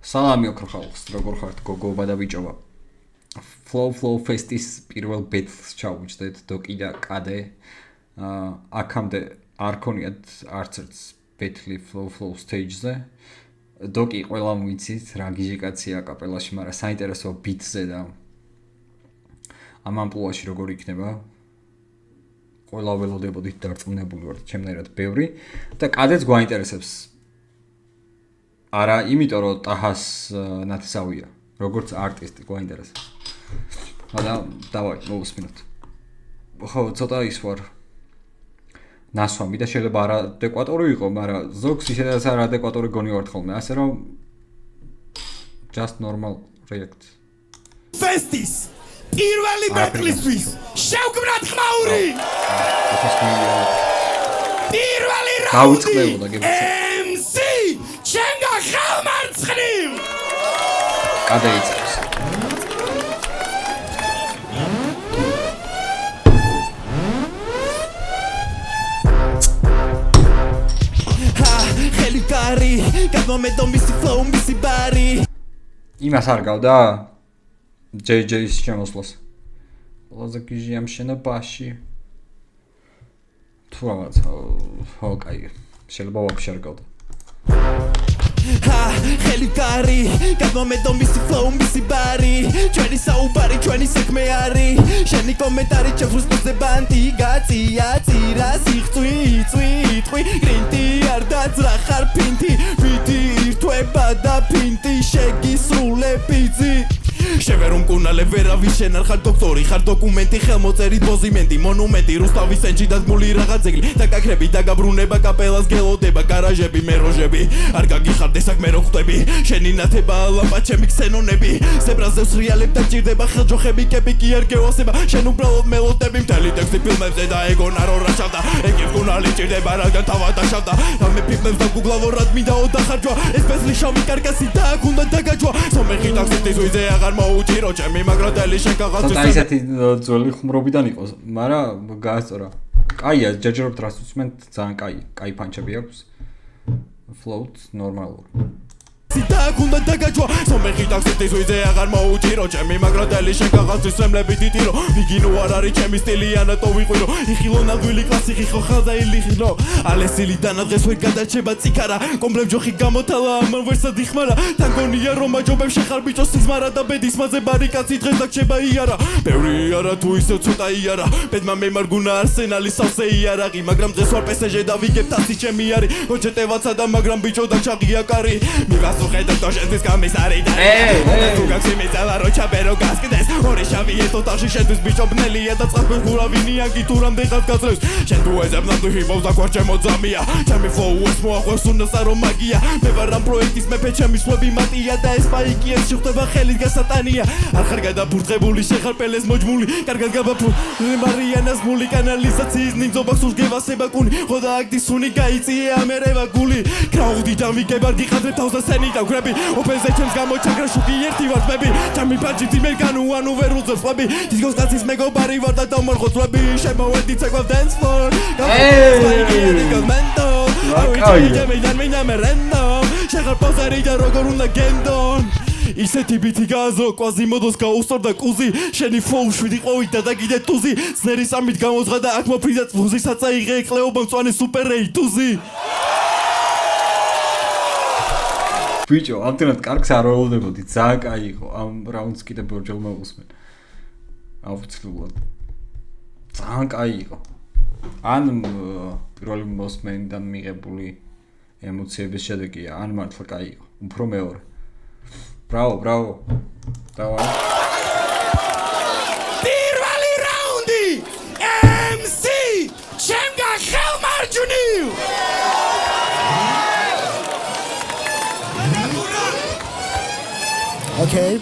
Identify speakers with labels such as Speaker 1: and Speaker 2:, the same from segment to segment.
Speaker 1: სალამი ოქრო ხალხს, როგორ ხართ გოგოობა და ბიჭობა. Flow Fest-ის პირველ ბეთლს ჩავუჯდეთ დოკი და კადე. აქამდე არ ქონიათ არც ერთ ბეთლი Flow stage-ზე. დოკი ყველა ვიცით რა გიჟიკაცია კაპელაში, მაგრამ საინტერესო ბიტზე და ამ ამპლუაში როგორ იქნება. ყველა ველოდებოდით დარწმუნებული ვარ ჩემნაირად ბევრი და კადეც გვაინტერესებს. არა, იმიტომ რომ ტაჰას ნათესავია, როგორც არტისტი გვაინტერესებს. დავაი, მოვუსმინოთ. ხო, ცოტა ის ვარ. ნასვამი და შეიძლება არ ადეკვატორი იყო, მაგრამ ზოგს ისედაც არ ადეკვატორი გონი ვარ ხოლმე, ასე რომ just normal react.
Speaker 2: Festis! პირველი ბეთლისთვის შევგმრათ ხმაური! პირველი რაუნდი! MC! ჩემგა ხალმარცხნივ!
Speaker 1: კადე იწევს.
Speaker 2: ხელი კარი, გადმომედო მისი flow, მისი ბარი.
Speaker 1: იმას არ გავდა? JJ-ის შემოსვლას. ყველაზე გიჟი ამ შენობაში. თუ რაღაცა, ხო, კაი. შეიძლება ვაფშე არ გავდა.
Speaker 2: ხელი კარი, გადმომედო მისი flow, მისი ბარი. ჩვენი საუბარი, ჩვენი საქმე არის. შენი კომენტარი შეფრუსტზე ბანდი, გაწია, წირა, სიხწვი, იწვი, გრინტი არ დაძრა ხარ ფინტი, ვიდი ირთვება და ფინტი შეგისრულებიძი. შევერომ კუნალე ვერავის შენ არ ხარ დოქტორი, ხარ დოკუმენტი, ხელმოწერი პოზიმენტი, მონუმენტი, რუსთავის ენჯი დადგმული რაღაც ძეგლი, დაკაკრები, დაგაბრუნება, კაპელას გელოდება, გარაჟები, მეროჟები, არ გაგიხარდე საქმე რო ხვდები, შენი ნათება ლამპა ჩემი ქსენონები, ზებრაზევს რეალებ და ჭირდება ხელჯოხები, კები კი არ გეოსება, შენ უბრალოდ მელოდები, მთელი ტექსტი ფილმებზე და ეგონა რო რაშავდა, ეგერ კუნალი ჭირდება რადგან თავად დაშავდა, რამე ფილმებს დაგუგლავო რად მინდაო დახარჯვა, ეს ბეზლი შავი კარკასი და აქ უნდა დაგაჯვა, სომეხი ტაქსისტის ვიზე აღარ მოუჭირო ჩემი მაგრადელი შეგაღაცვის
Speaker 1: ცოტა ისეთი ძველი ხმრობიდან იყოს, მაგრამ გაასწორა. კაია, ჯერჯერობ დრას უცმენთ, ძალიან კაი პანჩები აქვს. Float normal.
Speaker 2: და აქ უნდა დაგაჯვა, სომეხი ტაქსისტის ვიზე აღარ მოუჭირო ჩემი მაგრადელი შეგაღაცვის სემლები დიდირო, ვიგინო არ არის ჩემი სტილი ანატო ვიყვირო, იხილო ნაგვილი კლასი ხიხო ხალდა ილიხილო, ალესილი დანადღეს ვერ გადარჩება ციქარა, კომბლებ ჯოხი გამოთალა ამან ვერსად იხმარა, თანგონია რომ აჯობებ შეხარ ბიჭო სიზმარა და ბედის მაზე ბარიკაცი დღეს დაგჩება იარა, ბევრი არა თუ ისე ცოტა იარა, ბედმა მემარგუნა არსენალი სავსე იარაღი, მაგრამ დღეს ვარ PSG და ვიგებ თასი ჩემი არის, ოჩეტევაცა და მაგრამ ბიჭო და ჩაღია კარი, ხედავ შენთვის გამისარი და თუ გაქვს იმეცალა რო ჩაბერო გასკდეს ორი შავი ეთო ტაში შენთვის ბიჭო ბნელია და წყალქვეშ გურავინია გიტურამდე ხალ გაწევს შენ თუ ეზებნავდი ჰიპ-ჰოპს და გვარ ჩემო ძამია ჩემი flow-ს მოახვევს უნასარო მაგია მე ვარ ამ პროექტის მეფე ჩემი სვები მატია და ეს მაიკი ეს შეხვდება ხელით გასატანია არ ხარ გადაბურტყებული შეხარ პელეს მოჯმული კარგად გაბაფული მარიანას მული კანალიზაციის ნიმძობა სულს გევასება კუნი ხოდა აქტის სუნი გაიწიე ამერევა გული კრაუდი და ვიგებარ გიხადრებ თავზე სენი და გრები ოპენზე ჩემს გამოჩაგრა შუქი ერთი ვარ ძმები ჩემი პანჩი ძიმერ განუანუ ვერ უძებს ხვები დისკოს კაცის მეგობარი ვარ და დამორხო ძვები შემოვედი ცეკვავ dance floor შეხარ პოზერი და როგორ უნდა გენდონ ისეთი ბითი გააზრო კვაზიმოდოს გაუსწორდა კუზი შენი flow შვიდი ყვავით და დაგიდე ტუზი ზნერის ამით გამოძღა და აქ მოფრიდა წლუზი საწაიღე ეკლეობა მწვანე სუპერ რეიტუზი
Speaker 1: ბიჭო, ამდენად კარგს არ ველოდებოდი, ძალიან კაი იყო. ამ რაუნდს კიდე ბორჯელ მოვუსმენ. აუცილებლად. ძალიან კაი იყო. ან პირველი მოსმენიდან მიღებული ემოციების შედეგია, ან მართლა კაი იყო. უფრო მეორე. ბრავო. დავაი.
Speaker 2: პირველი რაუნდი! MC! ჩემგა ხელმარჯვნივ! Okay.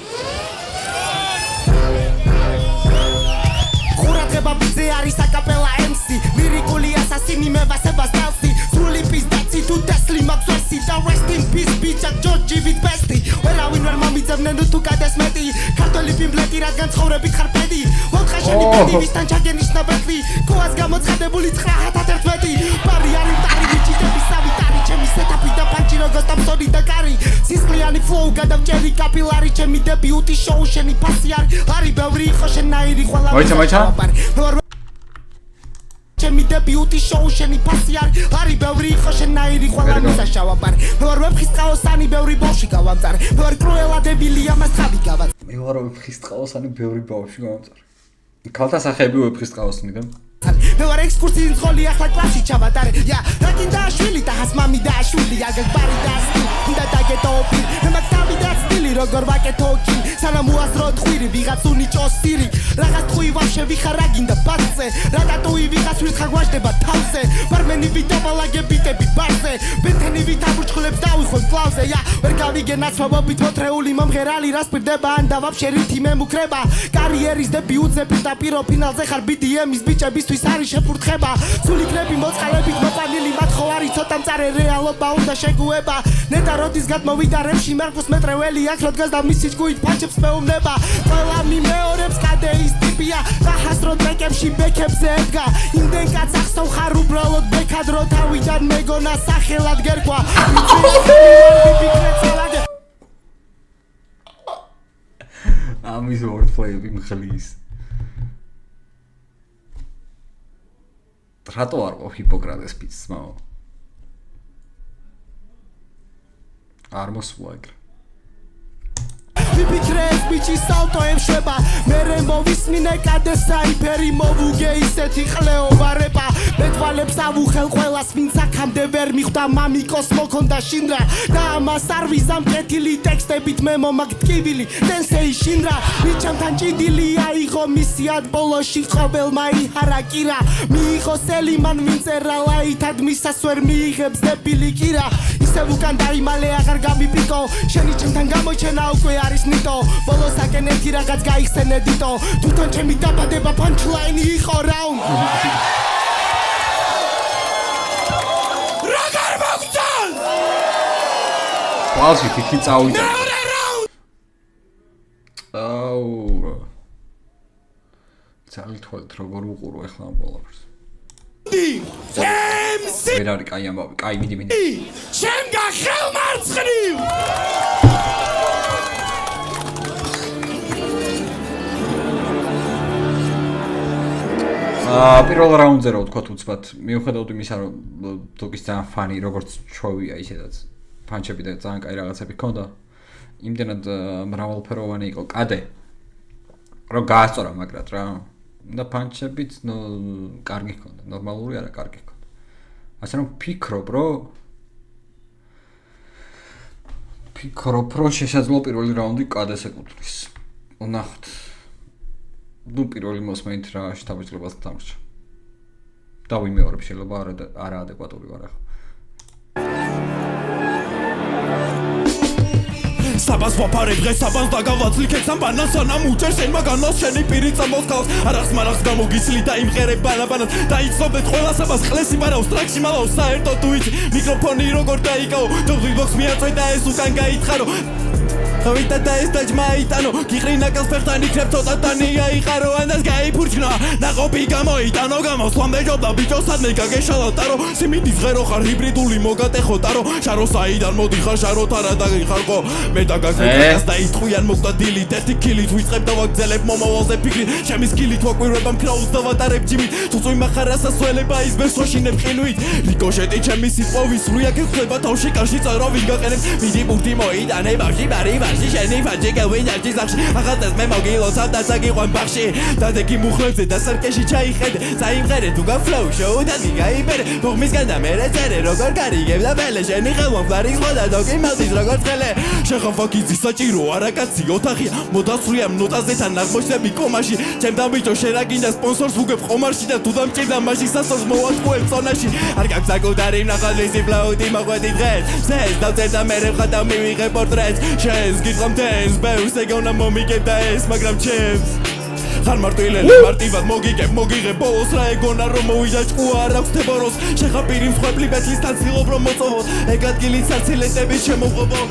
Speaker 2: Ხურადება ბიძე არის აკაპელა MC ლირიკული ასასინი მე ვასება სტალსი სული პიზდაცი თუ დასლი მაქსვასი და rest in peace ბიჭა ჯორჯი ვით ბესტი ვერავინ ვერ მომიძებნენ თუ კადეს მეტი ქართველი პიმპლეტი რადგან ცხოვრებით ხარ პედი ვოთხა შენი პედი ვისთან ჩაგენიშნა ბეთლი ქოას გამოცხადებული 911 ბარი არის ტარი ბიჭი და ვისავი ტარი ჩემი სეტაპი და პანჩი როგორც ტამსონი და კარი სისხლიანი
Speaker 3: flow გადავჭერი კაპილარი ჩემი დებიუტი შოუ შენი ფასი არის ბევრი იყო შენაირი ყველა ჩემი დებიუტი შოუ შენი ფასი არის ბევრი იყო შენაირი ყველა მისაშავაბარ მე ვარ ვეფხისტყაოსანი ბევრი ბავში გავამწარ მე ვარ კრუელადებელი ამას თავი გავაც
Speaker 1: მე ვარ ვეფხისტყაოსანი ბევრი ბავში გავამწარ ქალთა სახეები ვეფხისტყაოსნიდან
Speaker 3: მე ვარ ექსკურსიის ძღოლი ახლა კლასში ჩავატარე რაკინდა შვილი და ჰასმამი და შვილი აგებარი და და დაგეთოპი მე მაგდამი და სტილი როგორ ვაკეთო კი სანამ უაზრო ხვირი ვიღაც უნიჭოს სირი რაღაც თქვი ვაფშე ვიხარ აგინდა ბაცზე რატატუი ვიღაც ვირთხა გვაჟდება თავზე ბარმენი ვიდაბალაგე ბიტები ბარზე ბეთენი ვითაბურჩხლებს დავიხო კლავზე ვერ გავიგე ნაცვაბობით მოთრეული მომღერალი რას პირდება ან და ვაფშე რითი მე მუქრება კარიერის დებიუტზე პირდაპირ ფინალზე ხარ BDM-ის ბიჭებისთვის არის შეფურთხება სულ იქნები მოწყალებით მოპანილი მათ ხო არის ცოტა მწარე რეალობა უნდა შეგუება ნეტა როდის გადმოვიდა რეპში მარკუს მეტრეველი აქ რო დგას და მისი ჯგუით ფაჩებს მეუბნება ყველა მიმეორებს კადეის ტიპია რახას რო ტრეკებში ბექებზე ედგა იმდენ კაც ახსოვ ხარ უბრალოდ ბექად რო თავიდან მეგონა სახელად გერკვა
Speaker 1: ამის wordplay-ები მხლის რატო არ ყო ჰიპოკრატეს პიცმაო არ მოსულა ეგრე
Speaker 3: ვიფიქრეს ბიჭი სალტო ემშვება მერე მოვისმინე კადე საიფერი მოვუგე ისეთი ყლეობა რეპა მეთვალებს ავუხელ ყველას ვინც აქამდე ვერ მიხვდა მამიკოს მოქონდა შინრა და ამას არ ვიზამ კეთილი ტექსტებით მე მომაგ ტკივილი დენსეი შინრა მიჩამთან ჭიდილი აიღო მისიად ბოლოში ყოველმა იჰარაკირა მიიღო სელიმან ვინწერა ლაითად მისას ვერ მიიღებს დებილი კირა ისევ უკან დაიმალე აღარ გამიპიკო შენი ჩემთან გამოჩენა უკვე არის ნიტო ბოლოსაკენ ერთი რაღაც გაიხსენ ედიტო თვითონ ჩემი დაბადება პანჩლაინი იყო რაუნდი
Speaker 2: როგორ მოგწონს
Speaker 1: ყალში თითი წავიდა აუ ძალითვალეთ როგორ უყურო ახლა ამ ყველაფერს ვერ არის კაი ამბავი კაი მიდი
Speaker 2: შენ გახელმარცხნივ
Speaker 1: პირველ რაუნდზე რო ვთქვათ უცბად მიუხედავად იმისა რომ დოკის ძალიან ფანი როგორც ჩოვია ისედაც პანჩები და ძალიან კაი რაღაცები ჰქონდა იმდენად მრავალფეროვანი იყო კადე რომ გაასწორა მაგრად რა და პანჩებიც კარგი ჰქონდა ნორმალური არა კარგი ჰქონდა ასე რომ ფიქრობ რომ შესაძლოა პირველი რაუნდი კადეს ეკუთვნის ვნახოთ ნუ პირველი მოსმენით რა შთაბეჭდილებას დამრჩა და ვიმეორებ შეიძლება არა ადეკვატური ვარ ახლა
Speaker 2: საბას ვაფარებ დღეს საბას დაგავაცლიქეთ სამბანას სანამ უჭერ შენ მაგანას შენი პირი წამოსკავს არახს მარახს გამოგიცლი და იმღერებ ბანაბანად დაიცნობეთ ყველა საბას ყლესი მარავს ტრაქში მალავს საერთოდ თუ იცი მიკროფონი როგორ დაიკაო ჯობზიბოქს მიაწვედა ეს უკან გაითხარო ვიტა და ეს დაჯმაიტანო გიყრინა კალფერთან იქნებ ცოტა ტანი აიყარო ანას გაიფურჩნა ნაყოფი გამოიტანო გამოსვლამდე ჯობდა ბიჭო სადმე გაგეშალა ტარო სიმინდის ღერო ხარ ჰიბრიდული მოგატეხო ტარო შარო საიდან მოდიხარ შაროთ არა დაგიხარყო მე დაგაგეკას და იტყვიან მოგდა დილით ერთი კილით ვიწყებ და ვაგზელებ მომავალზე ფიქრი ჩემი სკილით ვაკვირვებ ამ კრაუს და ვატარებ ჯიმით თუწვი მახარასა სველება ის ბესოშინებ ყინვით რიკოშეტი ჩემი სიტყვის სრუია გეხდება თავში კარში წარო ვინ გაყენებს მიდი ბურთი მოიტანე ბავში ბარი შენი ფაჯი გავინარჩი სახში ახალწელს მე მოგილო სადაც აგიყვან ბახში დადეგი მუხლებზე და სარკეში ჩაიხედე საიმღერე თუ გაფლოუ შოუ და გიგაიბერე ბოღმისგან და მე რეწერე როგორ გარიგებ და ბელე შენი ხელმო ფლარის ხოდა დოკი მალდის როგორ წელე შეხაფაკიზი საჭირო არაკაცი ოთახია მოდასვრია ნოტაზე თან ნაღმოჩები კომაში ჩემ დამბიჭო შენ რა გინდა სპონსორს უგებ ხომარში და თუ დამჭირდა მაშინ სასწორს მოვატყუებ წონაში არ გაქვს საკუთარი ნახალისი ფლაუტი მოყვედი დღეს ზეს დავწერ და მე რევხა და მივიღე პორტრეტს შენს გიწყამ დენს ბევრს ეგონა მომიგებ და ეს მაგრამ ჩემს ხარ მარტვილელი მარტივად მოგიღებ ბოლოს რა ეგონა რომ მოვიდა ჭკუა არ აქვს თებოროს შეხაპირი მსხვერპლი ბეთლისთან ცდილობ რომ მოწოვოთ ეგ ადგილი სარცილეთები შემოღობო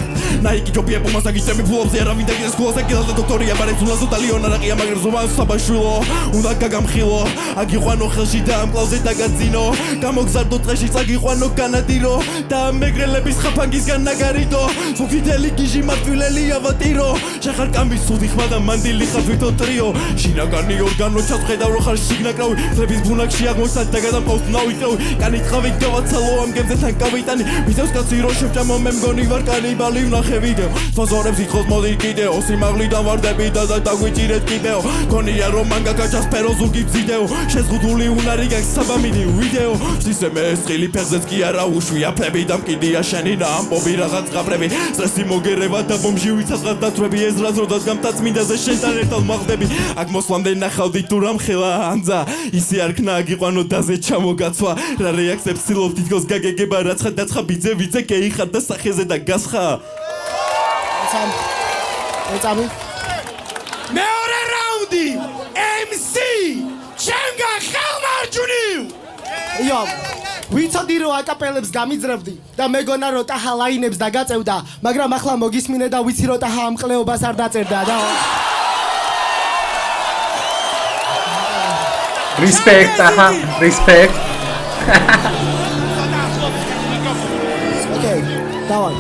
Speaker 2: ნაიკი ჯობია პუმასა გიწები ფულობზე არავინ დაგიდეს გულაზე გილადა დოქტორია ბარეთულაზო და ლიონარაკია მაგრამ ზომას საბაშვილო უნდა გაგამხილო აგიყვანო ხელში და ამ კლავზე დაგაძინო გამოგზარდო ტყეში წაგიყვანო განადირო და მეგრელების ხაფანგისგან ნაგარიდო სუფითელი გიჟი მარტვილელი ავატირო შეხარ კამბის სუდი ხმა და მანდილი ხარ თვითო ტრიო შინაგანი ორგანო ჩაწყედავ რო ხარ შიგნაკრავი ხლების ბუნაკში აღმოსად და გადამყავს ნავიტევი კანით ხავი გავაცალო ამ გემზე თან კავიტანი ვიწევს კაცი რო შევჭამო მე მგონი ვარ კანიბალი ვნახე ვიდეო ფოზორებს იხოს მოდი კიდეო სიმაღლიდან ვარდები და დაგვიჭირეთ კიდეო გონია რომ მანგა გაჩასფერო ზუგი ბზიდეო შეზღუდული უნარი გაქვს საბამინი ვიდეო სისემე ესხილი ფეხზეც კი არა უშვი აფლები და მკიდია შენი და ამბობი რაღაც ღაბრები სტრესი მოგერევა და ბომჟი ვიცაცხად დათვრები ეზრას როდას გამტაცმინდაზე შენთან ერთად მაღდები აქ მოსვლამდე ნახავდი თუ რამ ხელა ანძა ისე არ ქნა აგიყვანო დაზე ჩამოგაცვა რა რეაქციებს ცდილობ თითქოს გაგეგება რაცხა დაცხა ბიძე გეიხარ და სახეზე და გასხა
Speaker 3: ეცამი
Speaker 2: მეორე რაუნდი MC ჩემგა ხელმარჯვნივ
Speaker 3: იო ვიცოდი რომ აკაპელებს გამიძრებდი და მეგონა რომ ტაჰა ლაინებს დაგაწევდა მაგრამ ახლა მოგისმინე და ვიცი რომ ტაჰა ამ ყლეობას არ დაწერდა და
Speaker 1: Respect, aha, respect.
Speaker 3: Okay, давай.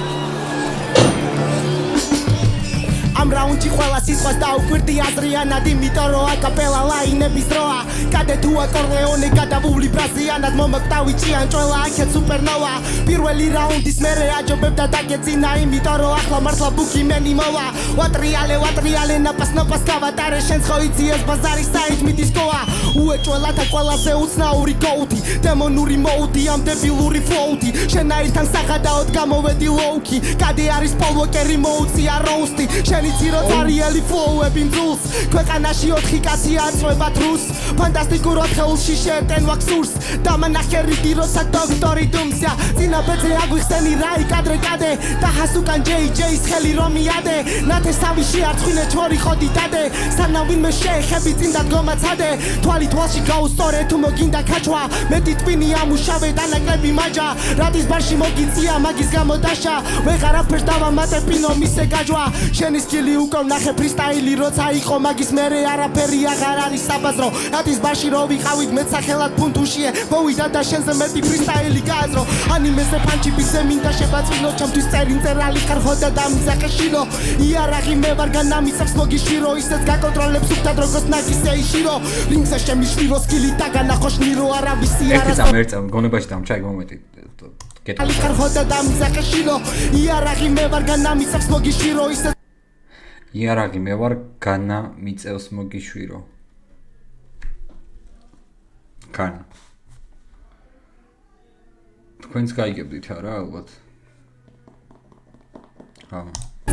Speaker 3: Am raunchi ყველა სიტყვას დაუკვირდი აზრიანად იმიტომ რომ აკაპელა ლაინების დროა კადე თუ აკორდეონი გადავული ბრაზიანად მომოკვდავი ჭიანჭველა აქეთ სუპერნოვა პირველი რაუნდის მერე აჯობებდა დაგეძინა იმიტომ რომ ახლა მართლა ბუქი მენი მოვა ვატრიალე ნაპას გავატარე შენს ხო იცი ეს ბაზარი საით მიდისკოა უეჭველათა ყველაზე უცნაური გოუთი დემონური მოუდი ამ დებილური ფლოუთი შენაირთან საღადაოდ გამოვედი ლოუქი კადე არის პოლვოკერი მოუწია როუსტი შენი ციროთ არიელი ფლოუები მძულს ქვეყანაში 4 კაცი აწვება თრუს ფანტასტიკურად ხელში შეეტენ ვაქსურს დამანახე რიგი როცა დოქტორი დუმსია წინა ბეძე აგვიხსენი რაი კადრე კადე და ჰასუკან ჯეის ხელი რომ მიადე ნათესავი შეარწხვინე ჩვორი ხოდი დადე სანამ ვინმე შეეხები წინ დადგომაცადე თვალი თვალში გაუსწორე თუ მოგინდა ქაჩვა მეტი ტვინი ამუშავე დანაკლები მაჯა რადის ბარში მოგიწია მაგის გამოდაშა ვეღარაფერს დავამატე პინო მისე გაჯვა შენი სკილი უკვე ვნახე ფრისტაილი როცა იყო მაგის მერე არაფერი აღარ არის საბაზრო რადის ბარში რო ვიყავით მეც სახელად ფუნთუშიე მოვიდა და შენზე მეტი ფრისტაილი გააზრო ანიმეზე პანჩი ბიძე მინდა შებაწვინო ჩემთვის წერინწერალი ხარ ხოდა დამიზახე შილო იარაღი მე ვარ განამიცავს მოგიშვირო ისეც გაკონტროლებს უკდად როგორც ნაგისე იშირო რინგზე შემიშვირო სკილი დაგანახო შნირო არავისი არასო
Speaker 1: ერთამ გონებაში დამჩაი მომენტი
Speaker 3: კეთილი ხარ ხოდა დამიზახე შილო იარაღი მე ვარ განამიცავს მოგიშვირო ისეც
Speaker 1: იარაღი მე ვარ განა მიწევს მოგიშვირო განა თქვენს გაიგებდით არა ალბათ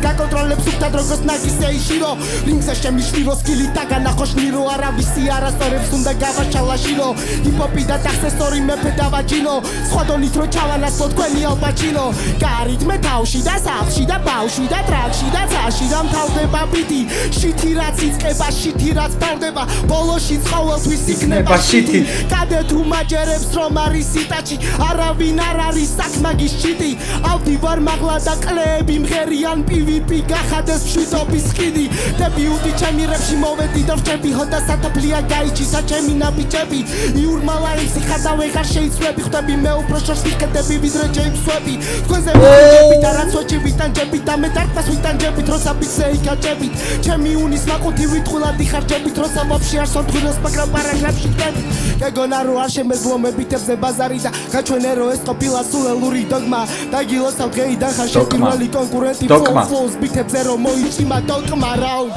Speaker 1: გაკონტროლებს უკდად როგორც ნაგისე იშირო რინგზე შემიშვირო სკილი დაგანახო შნირო არავისი არასწორებს უნდა გავაჩალა შირო ჰიპ-ჰოპი და ტაქსესორი მეფე დავაჯინო სხვა დონით რო ჩავანაცვლო თქვენი ალპაჩინო გარით მე თავში და სახლში და ბავშვი და ტრაქში და ცაში და მთავრდება ბიტი შითი რაც იწყება შითი რაც ფარდება ბოლოში ყოველთვის იქნება შითი კადე თუ მაჯერებს რომ არის სიტაჩი არავინ არ არის საქმაგის შიტი ავდი ვარ მაღლა და კლეები მღერიან PVP გახადეს მშვიდობის ხიდი დებიუტი ჩემი რეპში მოვედი და ვჭები ჰოდა სათაფლია გაიჩისა ჩემი ნაბიჯები იურმალაინსი ხარ და ვეღარ შეიცვლები ხვდები მე უფრო შორს ვიქედები ვიდრე ჯეიმსვები თქვენზე ვიჯები და რაც ვეჭებიდან ჯებით და მე დარფას ვიტანჯებით როცა ბიძე იკაჭებით ჩემი უნის მაყუთი ვიტყვილად იხარჯებით როცა ვაფშე არ სონთქვილოს მაგრამ პარაგრაფში ხდებით გეგონა რო არ შემეძლო მებითებზე ბაზარი და გაჩვენე რო ეს ყოფილა სულელური დოგმა დაგილოსავ დღეიდან ხარ შეპირველი კონკურენტი Flows ბითებზე რომ მოიჭიმა დოკმა რაუნდ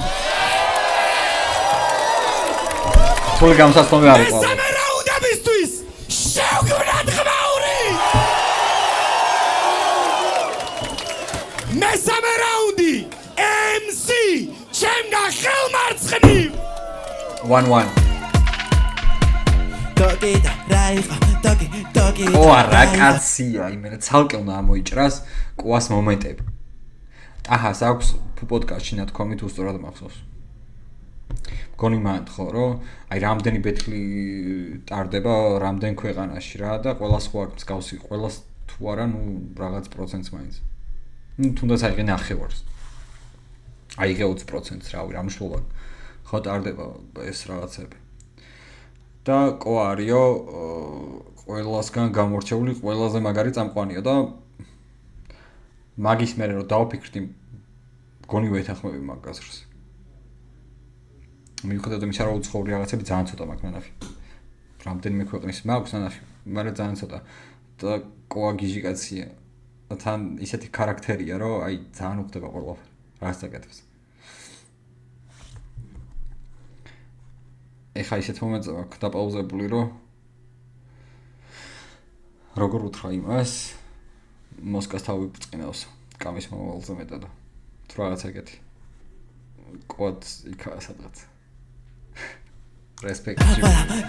Speaker 1: სულ გამსასწორებელი არის ყველა
Speaker 2: მესამე რაუნდებისთვის შევგვირად ხმაური მესამე რაუნდი MC ჩემგა ხელმარცხნივ
Speaker 1: 1-1
Speaker 2: დოკიდა რაიხა დოკი
Speaker 1: ო არა კაცია იმენა ცალკე უნდა ამოიჭრას ყუას მომენტები აჰა, აქვს პოდკასტში ნათქვამით უსწორად მახსოვს. გონი მანდ ხო რომ აი რამდენი ბეთლი ტარდება რამდენ ქვეყანაში რა და ყველა სხვა მსგავსი ყველას თუ არა ნუ რაღაც პროცენტს მაინც ნუ თუნდაც აიღე ნახევარს აიღე 20%-ს რავი რა მნიშვნელობა ხო ტარდება ეს რაღაცები და კოარიო ყველასგან გამორჩეული ყველაზე მაგარი წამყვანია და მაგის მერე რომ დავფიქრდი გონი ვეთანხმები მაგ გაზრს მიუხედავად იმისა რომ უცხოური რაღაცები ძალიან ცოტა მაქვს ნანახი რამდენიმე ქვეყნის მაქვს ნანახი მაგრამ ძალიან ცოტა და კოა გიჟიკაცია და თან ისეთი ქარაქტერია რომ აი ძალიან უხდება ყველაფერი რაც აკეთებს ეხა ისეთ მომენტზე ვარ დაპაუზებული რომ როგორ უთხრა იმას მოსკოვს თავი ბწყინავს კამის მომავალზე მეტად თუ რაღაც ეგეთი კოდ იქაა სადღაც Respect.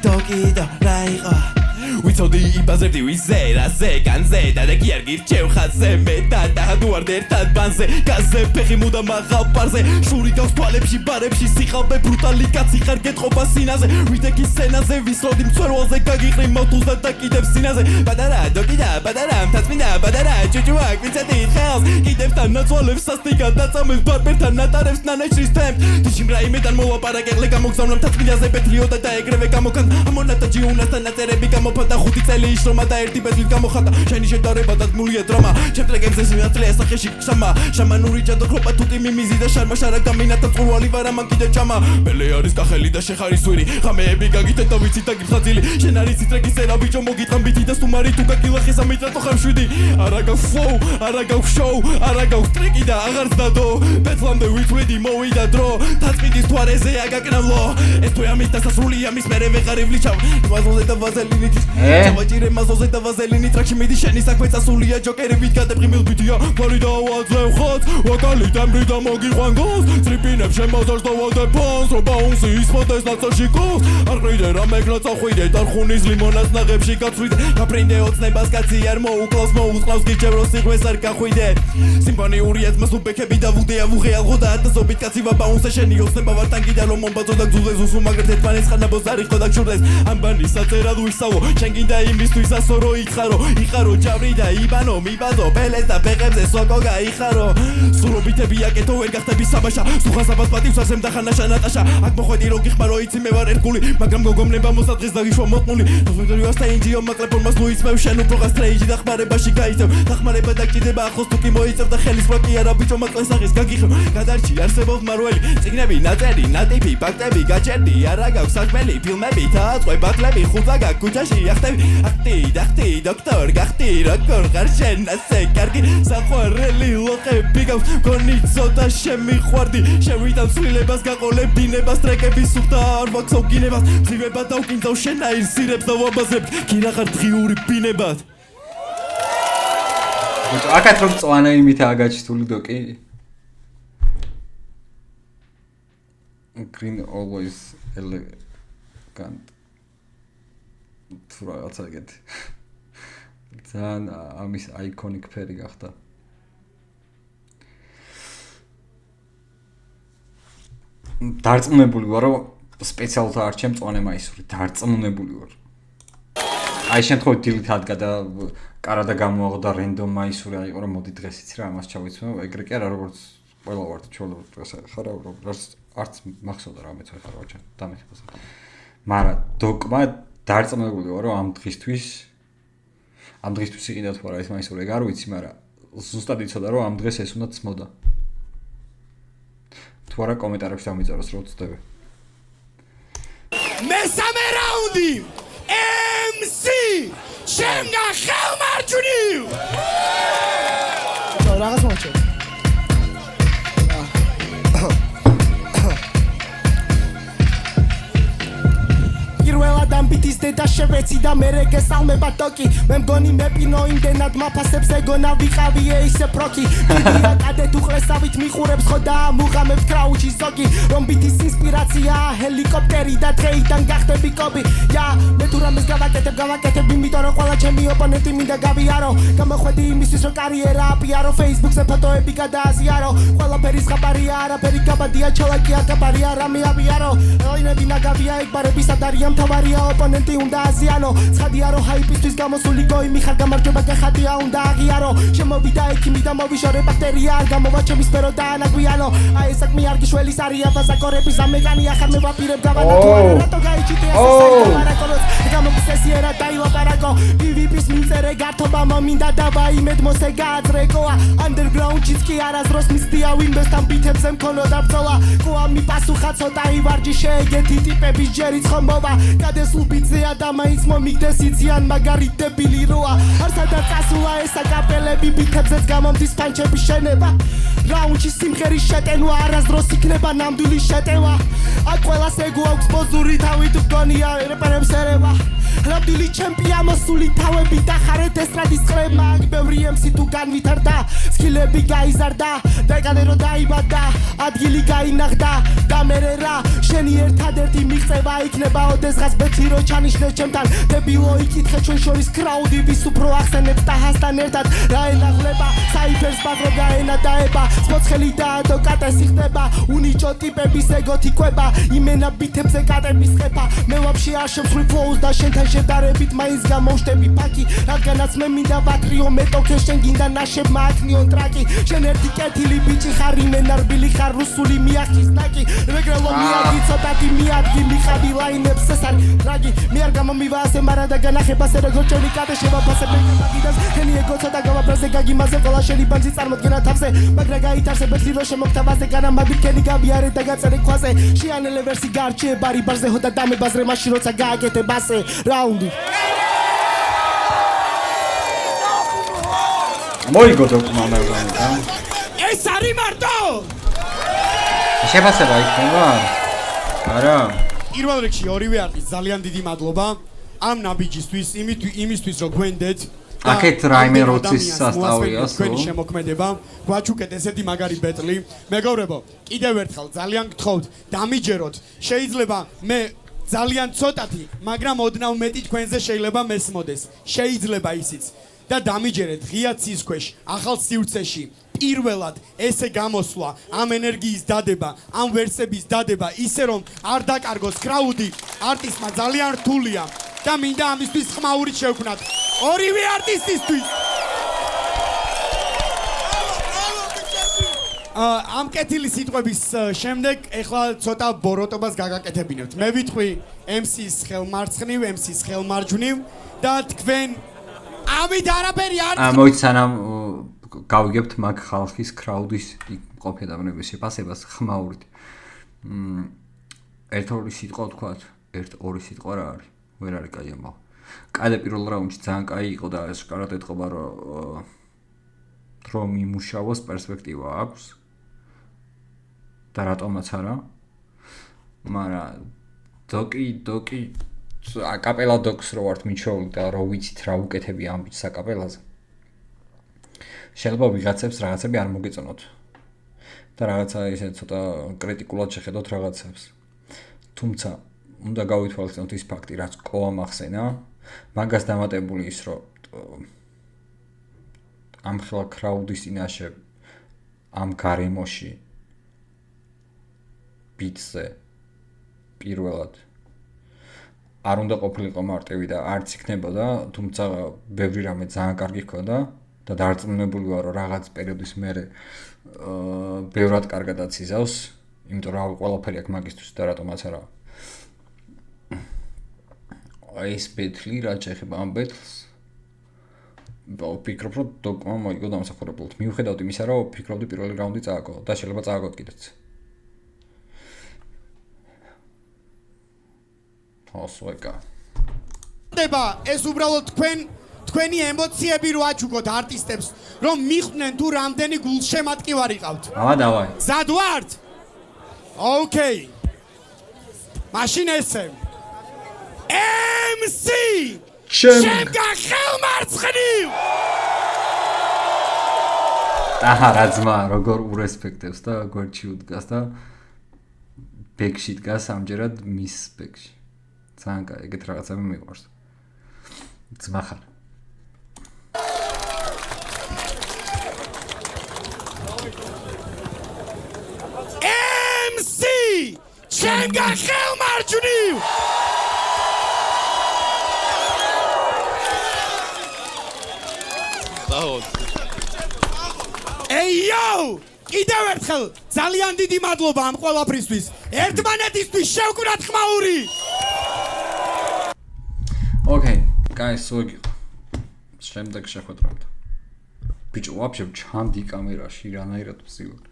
Speaker 2: Tokido, raigo. ვიცოდი იბაზრებდი ვიზე რაზე განზე და კი არ გირჩევ ხაზზე მე და თუ არ ერთად ბანზე გაზზე ფეხი მუდამ მაღალ პარზე შური გავს თვალებში ბარებში სიხალბე ბრუტალი კაცი ხარ გეტყობა სინაზე ვიდექი სცენაზე ვისროდი მწვერვალზე გაგიყრი მოთულს და დაკიდებ სინაზე ბადარა დოკიდა ბადარა მთაწმინდა ბადარა ჯუჯუა გვიცედი ხელს კიდევ თან ნაცვალებს სასტიკად დაწამებს ბარბერთან ნატარებს ნანეჩრის თემს თიშიმ რაიმედან მოვაპარაკე ყლე გამოგზავნა მთაწმინდაზე ბეთლიო და დაეგრევე გამოგან ამონატა ჯიუნასთან ნაწერები მოფატა 5 წელი ისრომა და ერთი ბეთლით გამოხატა შენი შედარება დადგმულია დრამა ჩემტრეგებზე სიმართლე ასახეში შამა შამანური ჯადოქროპა თუტი მიმიზი და შარმა შარა გამინათა წურვალი ვარა მან კიდე ჭამა ბელე არის კახელი და შეხარის ვირი ღამეები გაგიტეთ და ვიცით და გიხაძილი შენ არის ციტრეკის ერა ბიჭო მოგიტყან ბითი და სტუმარი თუ გაგილახე სამიწათო ხამშვიდი არა გაქვს ფლოუ არა გაქვს შოუ არა გაქვს ტრეკი და აღარც დადო ბეთლამდე ვითვლიდი მოვიდა დრო თაწმინდის თვარეზეა გაკნავლო ეს თუ ამის დასასრულია მის მერე ვეღარივლი ჩავ ვაზოზე და ვაზელინით ჩავაჭირე მაზოზე და ვაზელინი ტრაქში მიდი შენი საქმე წასულია ჯოკერებით გადაბრიმილ ბითია გვარი და ვაძლევ ხოც ვაკალი დამრი და მოგიყვან გოს ტრიპინებ შემოძარს და ვადე ფონს რო ბაუნსი ისმოდეს ნაცაში გოს არ ყიდე რა მეგრა წახვიდე დარხუნის ლიმონას ნაღებში გაცვიდე გაფრინდე ოცნებას კაცი არ მოუკლავს მოუწყავს გიჩევრო სიღვეს არ გახვიდე სიმფონიური ეთმას უბექები და ვუდეა ვუღეალღო და ათასობით კაცი ვაბაუნსე შენი ოცნება ვარ ტანგიდა რომ მომბაძო და გძულეს უსუმაგრეთ ერთმანეთს ხანაბოს არ იხო და გშურდეს ამბანი საწერად ვისავო შენ გინდა იმისთვის ასო რო იხარო ჯავრი და იბანო მიბაზო ბელეს და ფეხებზე სოკო გაიხარო სულობითები აკეთო ვერ გახდები საბაშა სუხასაბას პატივს ასემ და ხანაშა ნატაშა აქ მოხვედი რო გიხმარო იცი მე ვარ ერკული მაგრამ გოგომნება მოსადღეს და გიშვა მოტყული ნოზვიდორი ვასტა ინჯიო მაკლეფორმას ლუიცმევ შენ უფრო გასტრეიჯი და ხმარებაში გაიწევ დახმარება დაგჭირდება ახლოს თუ კი მოიწევ და ხელის პროტი არა ბიჭო მაკლეს აღის გაგიხევ გადარჩი არსებობს მარველი წიგნები ნაწერი ნატიფი ფაქტები გაჭერდი არა გაქვს საჭმელი ფილმები თაწყება კლები ხუძა გაქვს ქუჩაში ახტები ახტი დოქტორ გახტი როგორ ხარ შენ ასე კარგი საყვარელი ლოყები გაქვს გონი ცოტა შემიყვარდი შევიდან ცვლილებას გაყოლებ დინებას ტრეკების სულთა არ ვაქცევ გინებას ძივება დავკინძავ შენაირ სირებს და ვაბაზებ გირა ხარ დღიური ბინებად
Speaker 1: აკაც რომ წვანა იმითაა გაჩითული დოკი green always elegant თუ რაღაცა ეგეთი ძალიან ამის აიკონიკ ფერი გახდა დარწმუნებული ვარ რომ სპეციალურად არჩემ წვანე მაისური დარწმუნებული ვარ აი შემთხვევით დილით ადგა და კარადა გამოაღდა რენდომ მაისური აიყო რომ მოდი დღეს იცი რა ამას ჩავიცმევ ეგრე კი არა როგორც ყველა ვართ ჩოლო დღეს ხარა რომ არც მახსოვდა რა მეც ხარ ვაჭა დამეხსა მაგრამ დოკმა დარწმუნებული ვარ რომ ამ დღისთვის იყიდა თუ არა ეს მაისური ეგ არ ვიცი მაგრამ ზუსტად იცოდა რომ ამ დღეს ეს უნდა წმოდა თუ არა კომენტარებში დამიწეროს რომ ვწდები
Speaker 3: მესამე რაუნდი MC შენგა ხელმარჯვნივ რაღაც მოჩვენე ამბიტის დედა შევეცი და მერე გესალმება დოკი მე მგონი მეპინო იმდენად მაფასებს ეგონა ვიყავიე ისე პროკი კიდია კადე თუ ყრესავით მიყურებს ხო და მუღამებს კრაუჩის ზოგი რომ ბითის ინსპირაცია ჰელიკოპტერი და დღეიდან გახდები კობი ია მე თუ რამეს გავაკეთებ იმიტომ რომ ყველა ჩემი ოპონენტი მინდა გავიარო გამოხვედი იმისთვის რომ კარიერა აპიარო Facebook-ზე ფოტოები გადააზიარო ყველაფერი ზღაპარია არაფერი გაბადია ჩალაკია გაბარია რამე ავიარო ლაინები ნაგავია ეგბარების ადარია მთავარია ოპონენტი უნდა აზიანო ცხადია რომ ჰაიპისთვის გამოსული გოი მიხარ გამარჯობა გახადია უნდა აღიარო შემოვიდა ექიმი და მოვიშორე ბაქტერია არ გამოვა ჩემი სფერო და ანაგვიანო აი ეს საქმე არ გიშველის არია ბაზაკორების ამეყანია ხარ მე ვაპირებ გავანათო რატო გაიჩიტე ასე საიტომარაკონოს გამოგსესიერა დაილაპარაკო PvP-ს მიწერე გართობა მომინდა და ვაიმედ მოსე გააძრეკოა underground-იც კი არასდროს მისდია ვინმესთან ბითებზე მქონოდა ბრძოლა ყოა მიპასუხა ცოტა ივარჯი შეეგეთი ტიპების ჯერიც ხომ მოვა გადესულ ბიძეა და მაინც მომიგდეს იციან მაგარი დებილი როა არ სადაც წასულა ეს აკაპელები ბითებზეც გამომდის პანჩების შენება რაუნდში სიმღერის შეტენვა არასდროს იქნება ნამდვილი შეტევა აქ ყველას ეგო აქვს პოზური თავით გონია რეპერებს ერევა ნამდვილი ჩემპია მოსული თავები დახარეთ ესტრადის ყრემა ბევრი MC თუ განვითარდა სკილები გაიზარდა დეკადე რო დაიბადა ადგილი გაინახდა და მერე რა შენი ერთადერთი მიღწევა იქნება ოდესღაც ბექი რო ჩანიშნე ჩემთან დებილო იკითხე ჩვენ შორის კრაუდი ვის უფრო ახსენებს ტაჰასთან ერთად რა ენაღლება საიფერს ბაგრო გაენა დაება სპოცხელი და ადვოკატესი ხდება უნიჭო ტიპების ეგოთი კვება იმენა ბითებზე კატების ხება მე ვაფშე არ შემსვლი ფლოუს და შენთან შედარებით მაინც გამოვშტები ფაკი რადგანაც მე მინდა ვაკრიო მეტოქე შენ გინდა ნაშებმა აკნიო ტრაკი შენ ერთი კეთილი ბიჭი ხარ იმენარბილი ხარ რუსული მიახის ნაკი რეგრელო მიაგი ცოტათი მიადგი მიხადი ლაინებს ეს არის ტრაგი მე არ გამომივა ასე მარა და განახებასე როგორ ჭონი კატე შევაფასებ მაგიდას ხენი ეგო ცოტა გავაბრაზე გაგიმაზე ყველა შენი ბანძი წარმოდგენა თავზე მაგრა გაითარზე ბექი რო შემოგთავაზე განამადი ქენი გავიარე და გაწერე ქვაზე შეანელე ვერსი გარჩე ბარი ბარზე ჰოდა დამებაზრე მაშინ როცა გააკეთე ბასე რაუნდი
Speaker 1: მოიგო დოკუმენტები და
Speaker 3: ეს არის მარტო
Speaker 1: შეფასება იქნება არა
Speaker 2: პირველ რიგში ორივე არტის ძალიან დიდი მადლობა ამ ნაბიჯისთვის იმისთვის რომ გვენდეთ
Speaker 1: აქეთ რაიმე როცის სასწაულია
Speaker 2: თქვენი შემოქმედება გვაჩუკეთ ესეთი მაგარი ბეტლი მეგობრებო კიდევ ერთხელ ძალიან გთხოვთ დამიჯეროთ შეიძლება მე ძალიან ცოტათი მაგრამ ოდნავ მეტი თქვენზე შეიძლება მესმოდეს შეიძლება ისიც და დამიჯერეთ ღია ცის ქვეშ ახალ სივრცეში პირველად ესე გამოსვლა ამ ენერგიის დადება ამ ვერსების დადება ისე რომ არ დაკარგოს კრაუდი არტისტმა ძალიან რთულია და მინდა ამისთვის ხმაურით შევქმნათ ორივე არტისტისთვის ამ კეთილი სიტყვების შემდეგ ეხლა ცოტა ბოროტობას გაგაკეთებინებთ მე ვიტყვი MC-ს ხელმარცხნივ MC-ს ხელმარჯვნივ და თქვენ ამით არაფერი არ
Speaker 1: მოიცანამ გავიგებთ მაგ ხალხის კრაუდის ყოფი ადამიანების შეფასებას ხმაურით ერთ-ორი სიტყვა ვთქვათ ერთ-ორი სიტყვა რა არის ვერ არის კაი ამბავ კადე პირველ რაუნდში ძალიან კაი იყო და ეს კარად ეთყობა რომ იმუშავოს პერსპექტივა აქვს და რატომაც არა მაგრამ დოკი აკაპელა დოკს რო ვართ მიჩვეული და რო ვიცით რა უკეთებია ამ ბიჭს აკაპელაზე შეიძლება ვიღაცებს რაღაცები არ მოგეწონოთ და რაღაცა ისე ცოტა კრიტიკულად შეხედოთ რაღაცებს თუმცა უნდა გავითვალისწინოთ ის ფაქტი რაც ყოა ახსენა მაგას დამატებული ის რომ ამ ხელა კრაუდის წინაშე ამ გარემოში ბიტზე პირველად არ უნდა ყოფილიყო მარტივი და არც იქნებოდა თუმცა ბევრი რამე ძალიან კარგი ჰქონდა და დარწმუნებული ვარ რომ რაღაც პერიოდის მერე ბევრად კარგადაც იზავს იმიტომ რომ ყველაფერი აქ მაგისტრის და რატომაც არა ეს ბეთლი რაც ეხება ამ ბეთლს ვფიქრობ რომ დოკმა მოიგო დამსახურებულად მიუხედავად იმისა რომ ვფიქრობდი პირველი რაუნდი წააგო და შეიძლება წააგო კიდეც ასოეკა
Speaker 2: დება ეს უბრალოდ თქვენი ემოციები რო აჩუქოთ არტისტებს რომ მიხვდნენ თუ რამდენი გულშემატკივარი ყავთ
Speaker 1: ამა დავაი
Speaker 2: ზად ვართ ოკეი მაშინ ესე MC ჩემგან ხელმარცხნივ
Speaker 1: აჰა რა ძმა როგორ ურესპექტებს და გვერდში უდგას და ბექში დგას ამჯერად მის ბექში ძალიან კაი ეგეთ რაღაცები მიყვარს ძმა ხარ
Speaker 3: MC ჩემგან ხელმარჯვნივ Yo! კიდევ ერთხელ ძალიან დიდი მადლობა ამ ყველაფრისთვის. ერთმანეთისთვის შევკვრათ ხმაური.
Speaker 1: Okay, guys, so შემდეგ შეხვედრებთ. ბიჭო, вообще ჩამდი კამერაში რანაირად ვსივარ.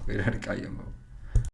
Speaker 1: ვერ არის კაი ამბავი.